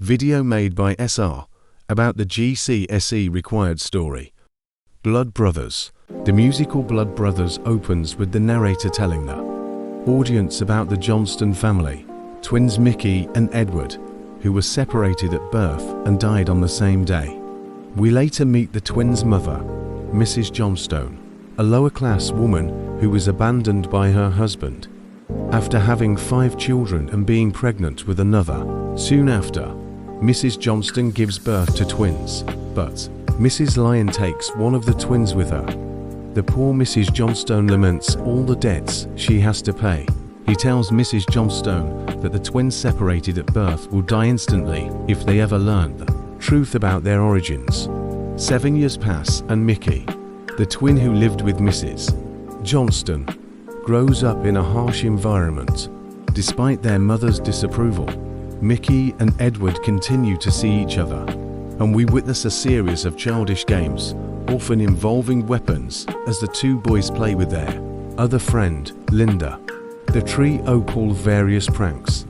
Video made by SR about the GCSE required story. Blood Brothers. The musical Blood Brothers opens with the narrator telling the audience about the Johnston family, twins Mickey and Edward, who were separated at birth and died on the same day. We later meet the twins' mother, Mrs. Johnstone, a lower-class woman who was abandoned by her husband after having 5 children and being pregnant with another. Soon after, Mrs. Johnston gives birth to twins, but Mrs. Lyon takes one of the twins with her. The poor Mrs. Johnstone laments all the debts she has to pay. He tells Mrs. Johnstone that the twins separated at birth will die instantly if they ever learn the truth about their origins. 7 years pass and Mickey, the twin who lived with Mrs. Johnston, grows up in a harsh environment. Despite their mother's disapproval, Mickey and Edward continue to see each other, and we witness a series of childish games, often involving weapons, as the two boys play with their other friend, Linda. The trio pull various pranks,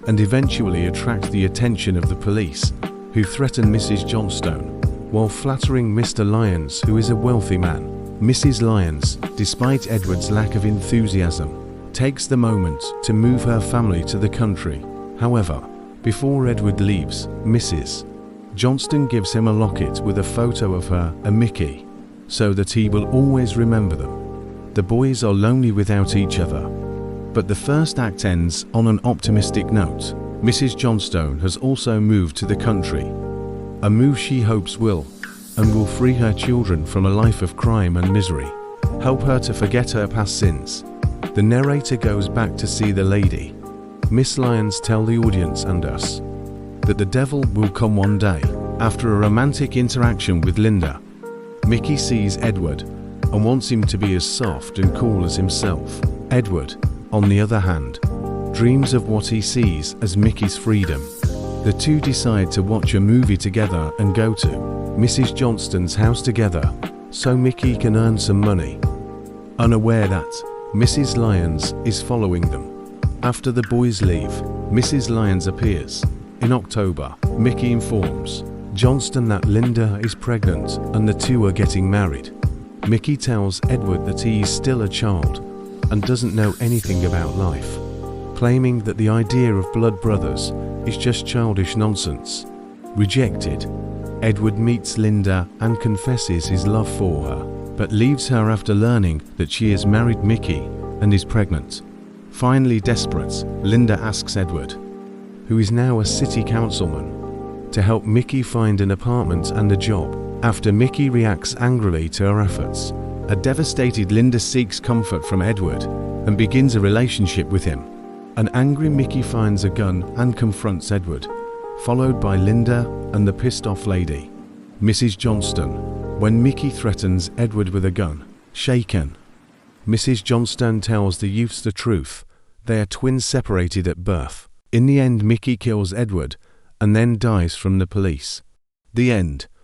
and eventually attract the attention of the police, who threaten Mrs. Johnstone, while flattering Mr. Lyons, who is a wealthy man. Mrs. Lyons, despite Edward's lack of enthusiasm, takes the moment to move her family to the country. However, before Edward leaves, Mrs. Johnston gives him a locket with a photo of her and Mickey, so that he will always remember them. The boys are lonely without each other, but the first act ends on an optimistic note. Mrs. Johnstone has also moved to the country, a move she hopes will free her children from a life of crime and misery, help her to forget her past sins. The narrator goes back to see the lady. Miss Lyons tells the audience and us that the devil will come one day. After a romantic interaction with Linda, Mickey sees Edward and wants him to be as soft and cool as himself. Edward, on the other hand, dreams of what he sees as Mickey's freedom. The two decide to watch a movie together and go to Mrs. Johnston's house together, so Mickey can earn some money, unaware that Mrs. Lyons is following them. After the boys leave, Mrs. Lyons appears. In October, Mickey informs Johnston that Linda is pregnant and the two are getting married. Mickey tells Edward that he is still a child and doesn't know anything about life, claiming that the idea of blood brothers is just childish nonsense. Rejected, Edward meets Linda and confesses his love for her, but leaves her after learning that she has married Mickey and is pregnant. Finally desperate, Linda asks Edward, who is now a city councilman, to help Mickey find an apartment and a job. After Mickey reacts angrily to her efforts, a devastated Linda seeks comfort from Edward and begins a relationship with him. An angry Mickey finds a gun and confronts Edward, followed by Linda and the pissed-off lady, Mrs. Johnston. When Mickey threatens Edward with a gun, shaken, Mrs. Johnston tells the youths the truth. They are twins separated at birth. In the end, Mickey kills Edward and then dies from the police. The end.